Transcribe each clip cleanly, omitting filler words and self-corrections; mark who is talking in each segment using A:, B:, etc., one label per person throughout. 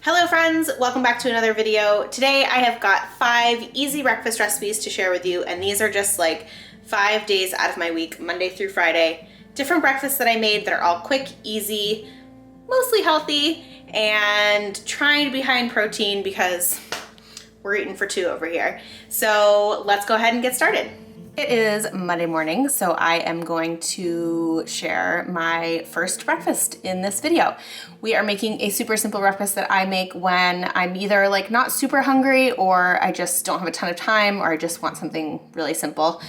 A: Hello friends, welcome back to another video. Today I have got 5 easy breakfast recipes to share with you, and these are just like 5 days out of my week, Monday through Friday. Different breakfasts that I made that are all quick, easy, mostly healthy, and trying to be high in protein because we're eating for 2 over here. So let's go ahead and get started. It is Monday morning, so I am going to share my first breakfast in this video. We are making a super simple breakfast that I make when I'm either like not super hungry or I just don't have a ton of time or I just want something really simple.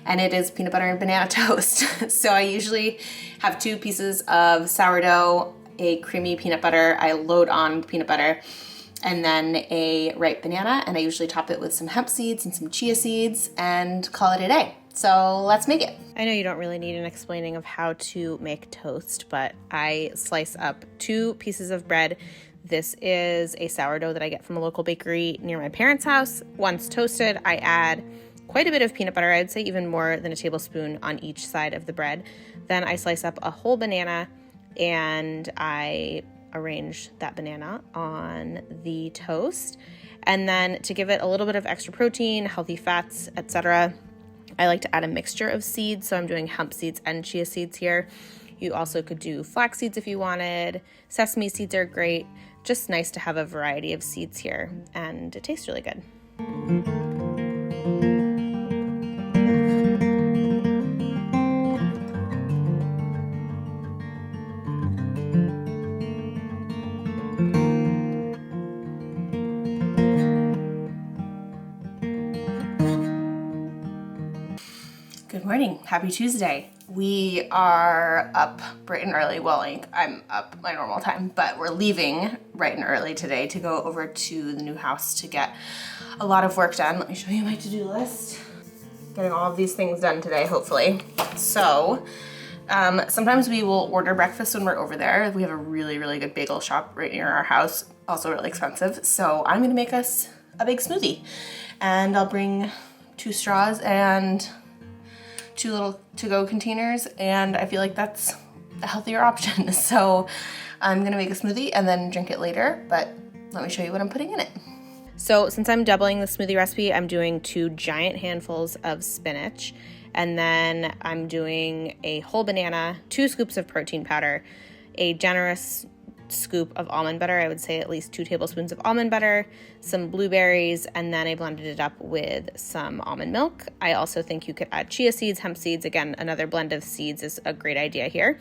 A: And it is peanut butter and banana toast. So I usually have 2 pieces of sourdough, a creamy peanut butter, I load on peanut butter, and then a ripe banana, and I usually top it with some hemp seeds and some chia seeds and call it a day. So let's make it. I know you don't really need an explaining of how to make toast, but I slice up 2 pieces of bread. This is a sourdough that I get from a local bakery near my parents' house. Once toasted, I add quite a bit of peanut butter. I'd say even more than a tablespoon on each side of the bread. Then I slice up a whole banana and I arrange that banana on the toast. And then to give it a little bit of extra protein, healthy fats, etc., I like to add a mixture of seeds. So I'm doing hemp seeds and chia seeds here. You also could do flax seeds if you wanted. Sesame seeds are great. Just nice to have a variety of seeds here, and it tastes really good. Good morning, happy Tuesday. We are up bright and early. Well, like I'm up my normal time, but we're leaving bright and early today to go over to the new house to get a lot of work done. Let me show you my to-do list. Getting all of these things done today, hopefully. So sometimes we will order breakfast when we're over there. We have a really, really good bagel shop right near our house, also really expensive. So I'm gonna make us a big smoothie, and I'll bring 2 straws and 2 little to-go containers, and I feel like that's a healthier option. So I'm gonna make a smoothie and then drink it later, but let me show you what I'm putting in it. So since I'm doubling the smoothie recipe, I'm doing 2 giant handfuls of spinach, and then I'm doing a whole banana, 2 scoops of protein powder, a generous scoop of almond butter, I would say at least 2 tablespoons of almond butter, some blueberries, and then I blended it up with some almond milk. I also think you could add chia seeds, hemp seeds. Again, another blend of seeds is a great idea here.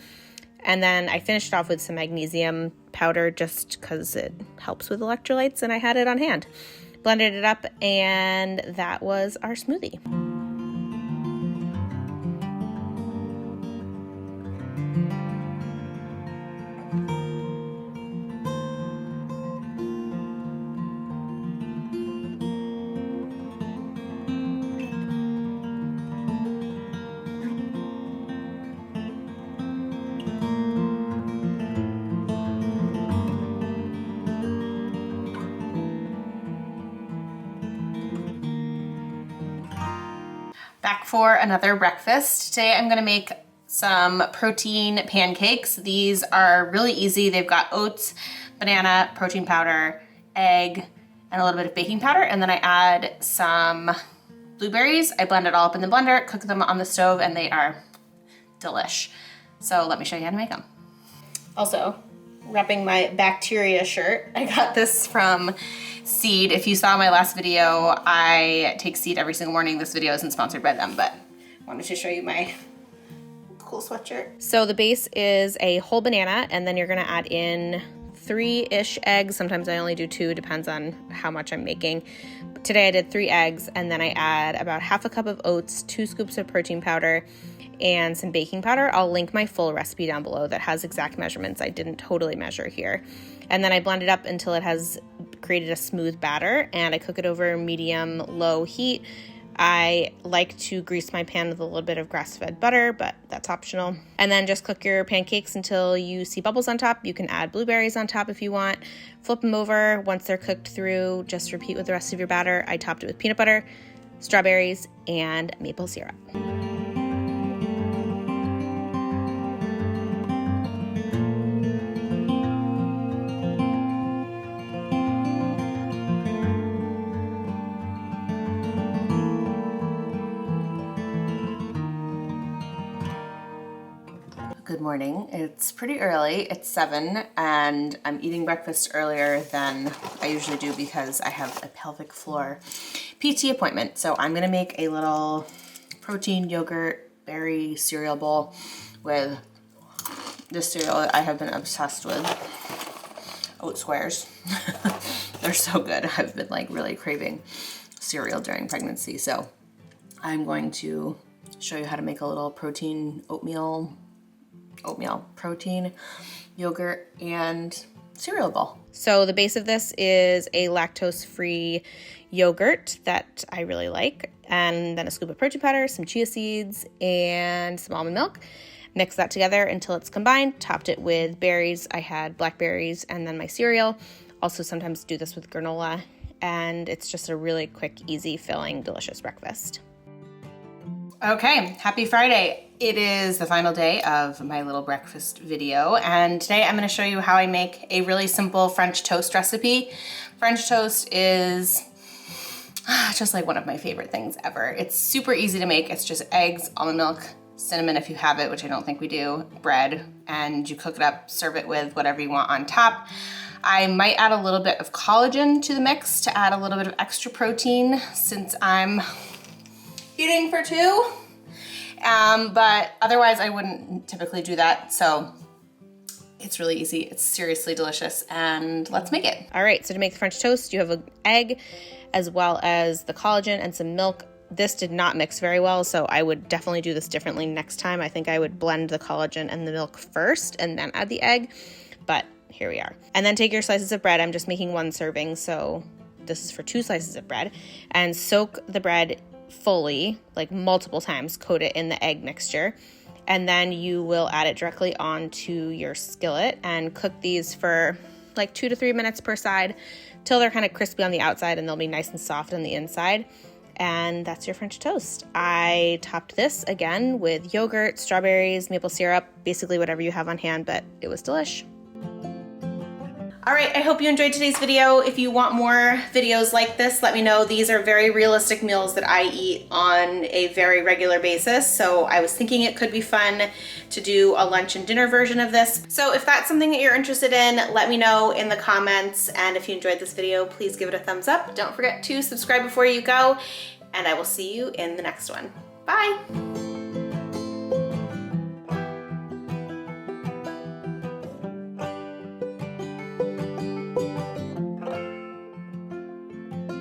A: And then I finished off with some magnesium powder just because it helps with electrolytes, and I had it on hand. Blended it up, and that was our smoothie. Back for another breakfast. Today I'm gonna make some protein pancakes. These are really easy. They've got oats, banana, protein powder, egg, and a little bit of baking powder. And then I add some blueberries. I blend it all up in the blender, cook them on the stove, and they are delish. So let me show you how to make them. Also, repping my bacteria shirt. I got this from Seed. If you saw my last video, I take Seed every single morning. This video isn't sponsored by them, but I wanted to show you my cool sweatshirt. So the base is a whole banana, and then you're gonna add in 3-ish eggs. Sometimes I only do 2, depends on how much I'm making. But today I did 3 eggs, and then I add about half a cup of oats, 2 scoops of protein powder, and some baking powder. I'll link my full recipe down below that has exact measurements. I didn't totally measure here. And then I blend it up until it has created a smooth batter, and I cook it over medium-low heat. I like to grease my pan with a little bit of grass-fed butter, but that's optional. And then just cook your pancakes until you see bubbles on top. You can add blueberries on top if you want. Flip them over. Once they're cooked through, just repeat with the rest of your batter. I topped it with peanut butter, strawberries, and maple syrup. morning. It's pretty early. It's 7 and I'm eating breakfast earlier than I usually do because I have a pelvic floor PT appointment. So I'm gonna make a little protein yogurt berry cereal bowl with this cereal that I have been obsessed with. Oat squares. They're so good. I've been like really craving cereal during pregnancy. So I'm going to show you how to make a little protein protein yogurt and cereal bowl. So the base of this is a lactose-free yogurt that I really like, and then a scoop of protein powder, some chia seeds, and some almond milk. Mix that together until it's combined. Topped it with berries. I had blackberries and then my cereal. Also sometimes do this with granola, and it's just a really quick, easy, filling, delicious breakfast. Okay, happy Friday. It is the final day of my little breakfast video, and today I'm going to show you how I make a really simple French toast recipe. French toast is just like one of my favorite things ever. It's super easy to make. It's just eggs, almond milk, cinnamon if you have it, which I don't think we do, bread, and you cook it up, serve it with whatever you want on top. I might add a little bit of collagen to the mix to add a little bit of extra protein since I'm eating for two. But otherwise I wouldn't typically do that. So it's really easy. It's seriously delicious, and let's make it. All right, so to make the French toast, you have an egg as well as the collagen and some milk. This did not mix very well, so I would definitely do this differently next time. I think I would blend the collagen and the milk first and then add the egg, but here we are. And then take your slices of bread. I'm just making one serving, so this is for 2 slices of bread, and soak the bread fully, like multiple times. Coat it in the egg mixture, and then you will add it directly onto your skillet and cook these for like 2 to 3 minutes per side till they're kind of crispy on the outside and they'll be nice and soft on the inside. And that's your French toast. I topped this again with yogurt, strawberries, maple syrup, basically whatever you have on hand, but it was delish. All right, I hope you enjoyed today's video. If you want more videos like this, let me know. These are very realistic meals that I eat on a very regular basis. So I was thinking it could be fun to do a lunch and dinner version of this. So if that's something that you're interested in, let me know in the comments. And if you enjoyed this video, please give it a thumbs up. Don't forget to subscribe before you go, and I will see you in the next one. Bye.